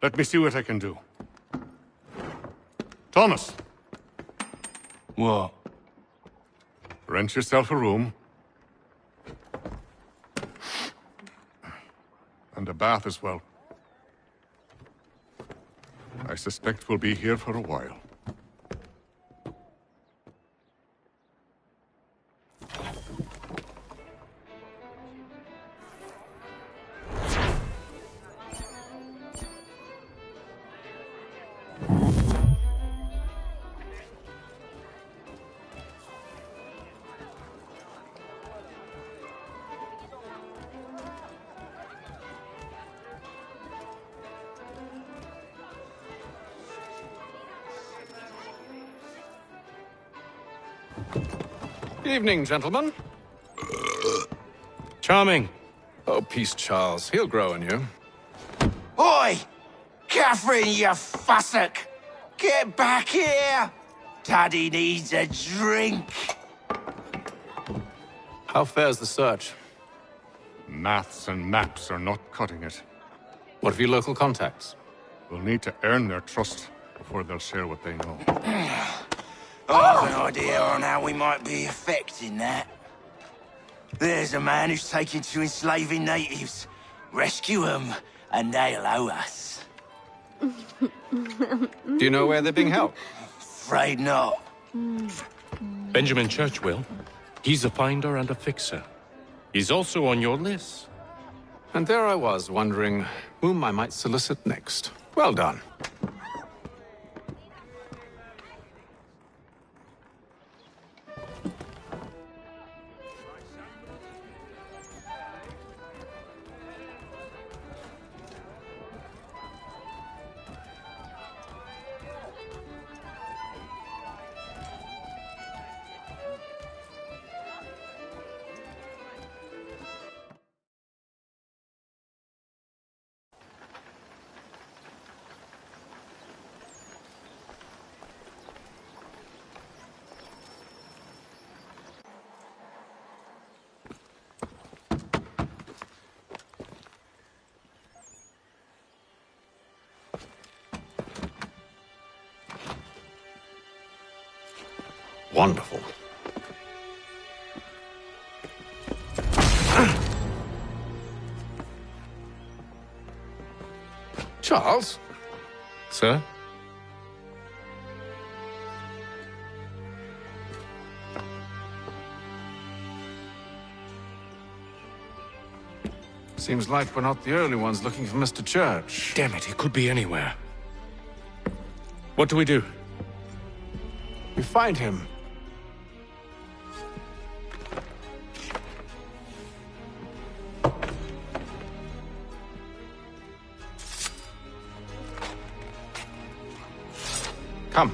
Let me see what I can do. Thomas! What? Rent yourself a room. And a bath as well. I suspect we'll be here for a while. Evening, gentlemen. Charming. Oh, peace, Charles. He'll grow on you. Oi! Catherine, you fussock! Get back here! Daddy needs a drink. How fares the search? Maths and maps are not cutting it. What of your local contacts? We'll need to earn their trust before they'll share what they know. I have an idea on how we might be affecting that. There's a man who's taken to enslaving natives. Rescue them, and they'll owe us. Do you know where they're being held? Afraid not. Benjamin Church will. He's a finder and a fixer. He's also on your list. And there I was, wondering whom I might solicit next. Well done. Wonderful. Charles? Sir? Seems like we're not the only ones looking for Mr. Church. Damn it, he could be anywhere. What do we do? We find him. Come.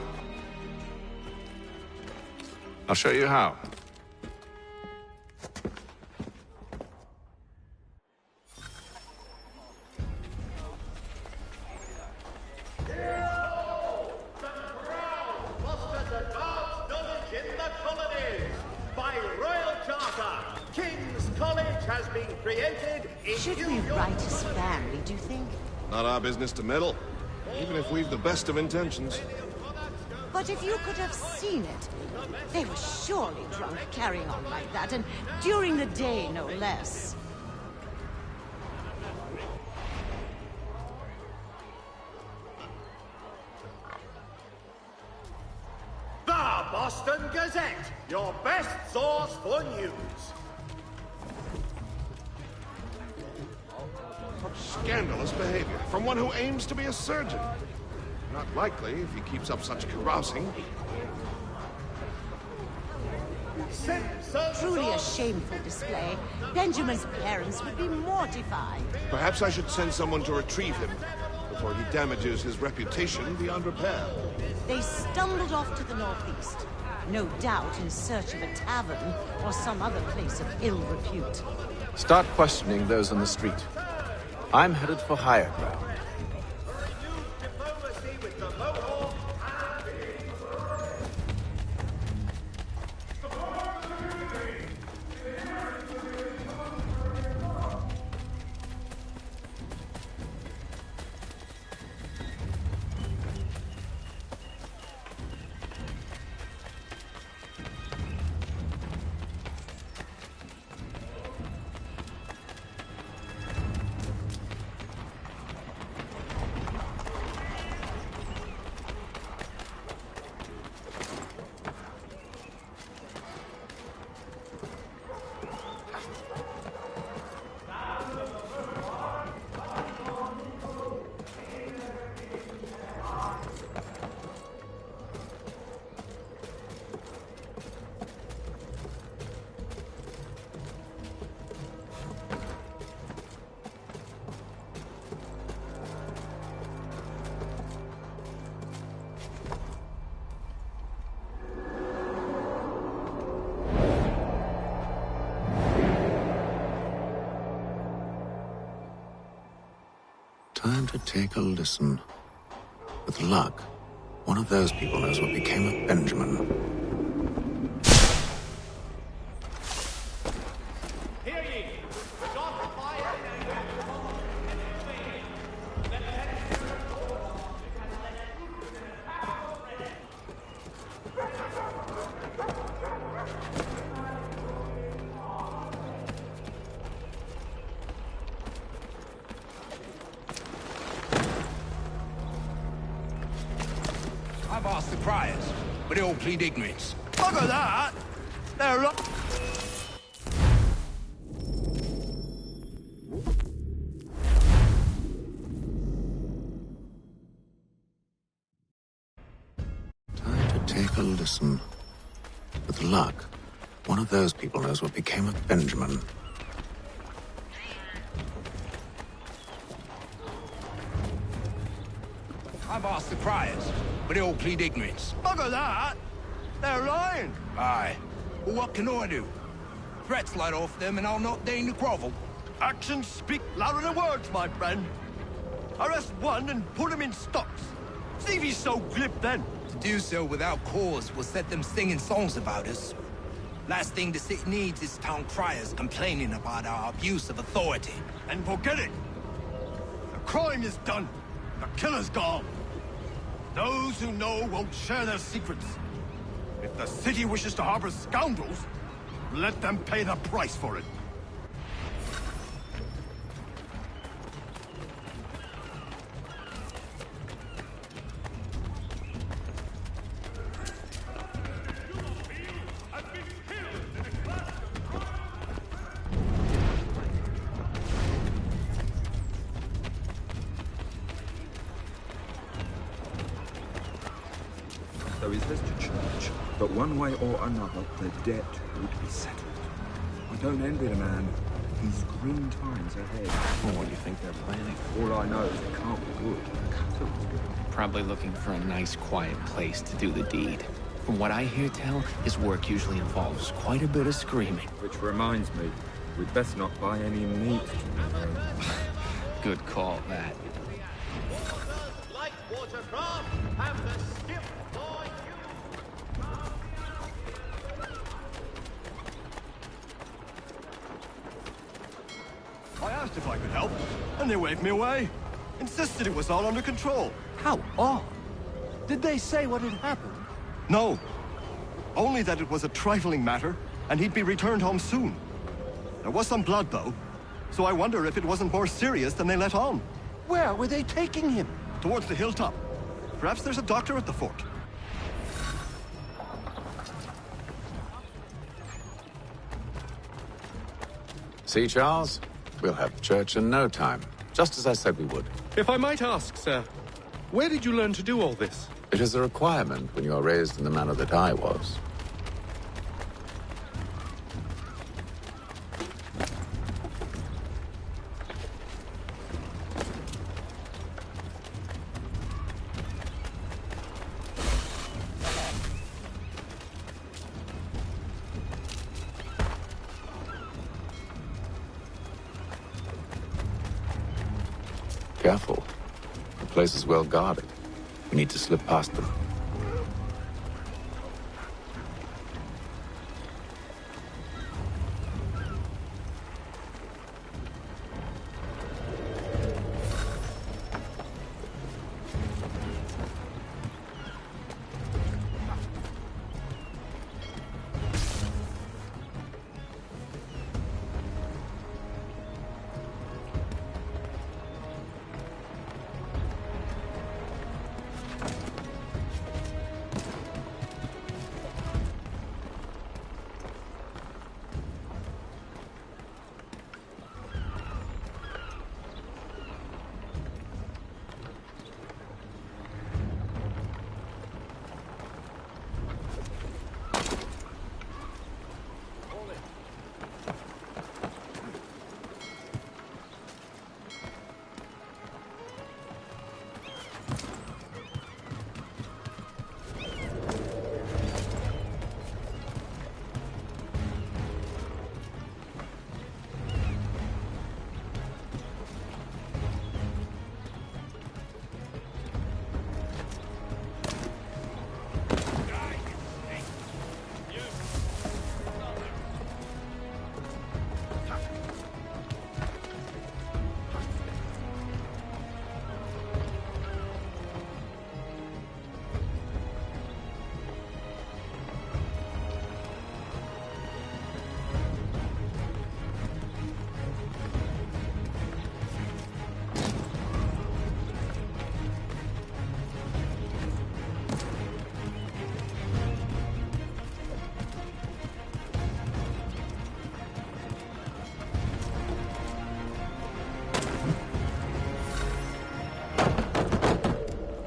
I'll show you how. Should we write as family, do you think? Not our business to meddle, even if we've the best of intentions. But if you could have seen it, they were surely drunk carrying on like that, and during the day, no less. The Boston Gazette, your best source for news. Scandalous behavior from one who aims to be a surgeon. Not likely if he keeps up such carousing. Truly a shameful display. Benjamin's parents would be mortified. Perhaps I should send someone to retrieve him before he damages his reputation beyond repair. They stumbled off to the northeast, no doubt in search of a tavern or some other place of ill repute. Start questioning those on the street. I'm headed for higher ground. Time to take a listen. With luck, one of those people knows what became of Benjamin. I've asked the criers, but they all plead ignorance. Bugger that! They're lo- Time to take a listen. With luck, one of those people knows what became of Benjamin. I've asked the criers, but they all plead ignorance. Bugger that! They're lying! Aye. Well, what can I do? Threats light off them and I'll not deign to grovel. Actions speak louder than words, my friend. Arrest one and put him in stocks. See if he's so glib then. To do so without cause will set them singing songs about us. Last thing the city needs is town criers complaining about our abuse of authority. And forget it. The crime is done. The killer's gone. Those who know won't share their secrets. If the city wishes to harbor scoundrels, let them pay the price for it. So is this to church? But one way or another, the debt would be settled. I don't envy the man. He's green times ahead. Well, what do you think they're planning? All I know is it can't be good. Capital's good. Probably looking for a nice, quiet place to do the deed. From what I hear tell, his work usually involves quite a bit of screaming. Which reminds me, we'd best not buy any meat tomorrow. Good call, that. Light watercraft have the skip for you. I asked if I could help, and they waved me away. Insisted it was all under control. How odd. Did they say what had happened? No. Only that it was a trifling matter, and he'd be returned home soon. There was some blood, though, so I wonder if it wasn't more serious than they let on. Where were they taking him? Towards the hilltop. Perhaps there's a doctor at the fort. See, Charles? We'll have church in no time, just as I said we would. If I might ask, sir, where did you learn to do all this? It is a requirement when you are raised in the manner that I was. Careful. The place is well guarded. We need to slip past them.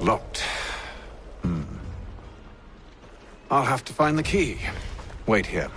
Locked. I'll have to find the key. Wait here.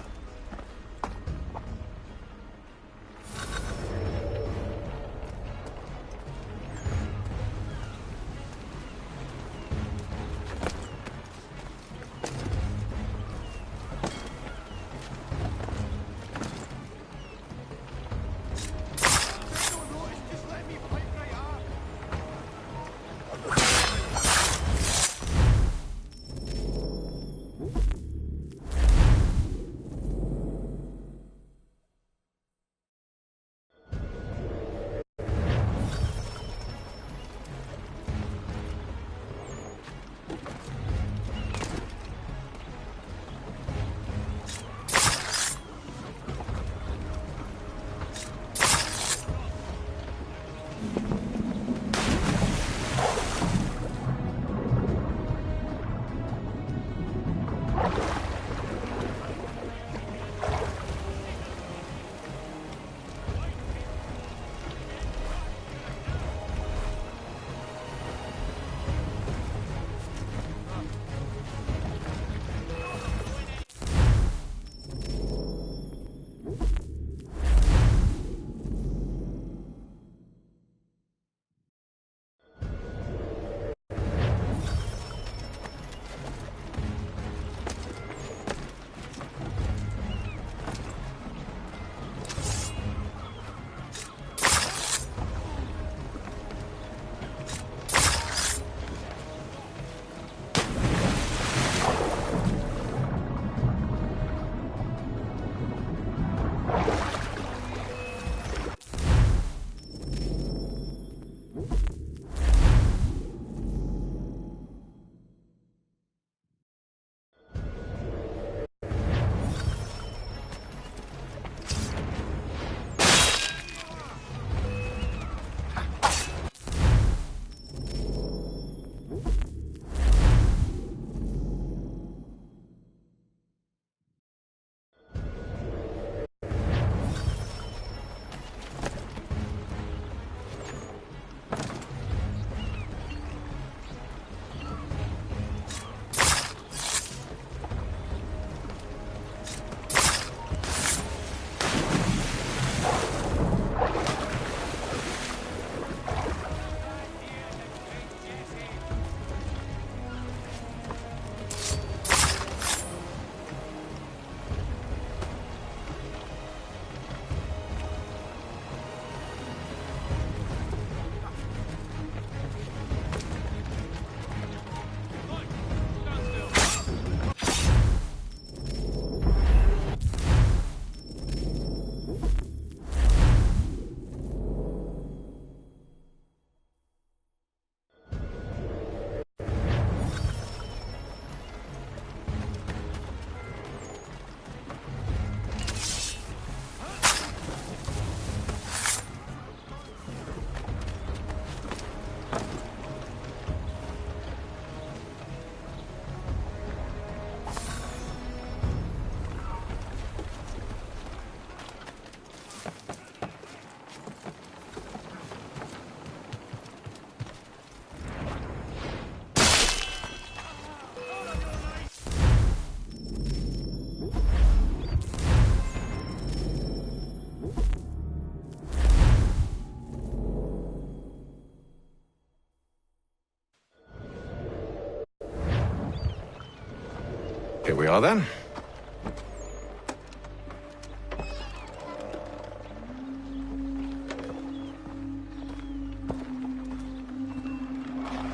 Here we are, then.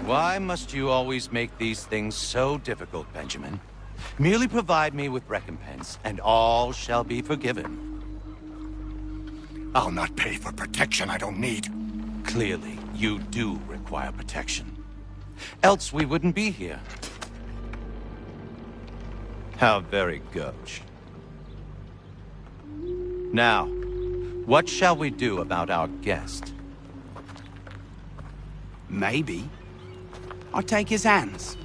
Why must you always make these things so difficult, Benjamin? Merely provide me with recompense, and all shall be forgiven. I'll not pay for protection I don't need. Clearly, you do require protection. Else we wouldn't be here. How very gauche. Now, what shall we do about our guest? Maybe I take his hands,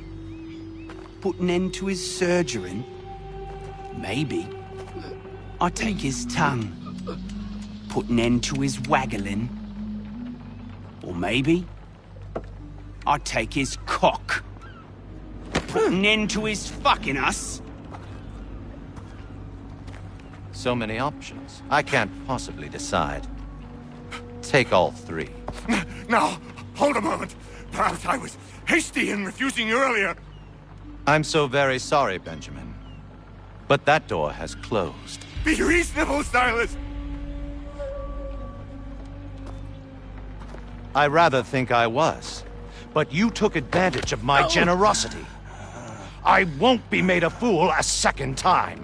put an end to his surgering. Maybe I take his tongue, put an end to his waggling. Or maybe I'd take his cock. Put an end to his fucking us. So many options. I can't possibly decide. Take all three. Now, hold a moment. Perhaps I was hasty in refusing you earlier. I'm so very sorry, Benjamin. But that door has closed. Be reasonable, Silas! I rather think I was. But you took advantage of my generosity. I won't be made a fool a second time.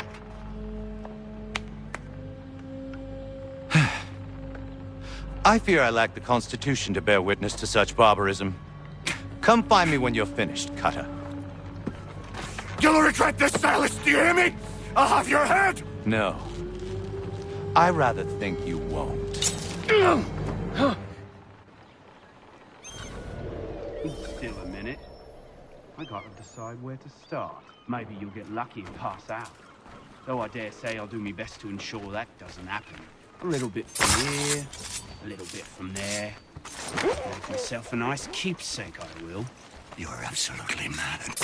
I fear I lack the constitution to bear witness to such barbarism. Come find me when you're finished, Cutter. You'll regret this, Silas, do you hear me? I'll have your head! No. I rather think you won't. Still a minute. I gotta decide where to start. Maybe you'll get lucky and pass out. Though I dare say I'll do my best to ensure that doesn't happen. A little bit from here, a little bit from there. Make myself a nice keepsake, I will. You're absolutely mad.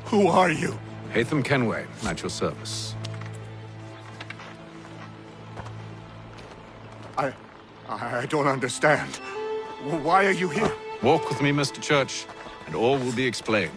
Who are you? Hatham Kenway, at your service. I don't understand. Why are you here? Walk with me, Mr. Church, and all will be explained.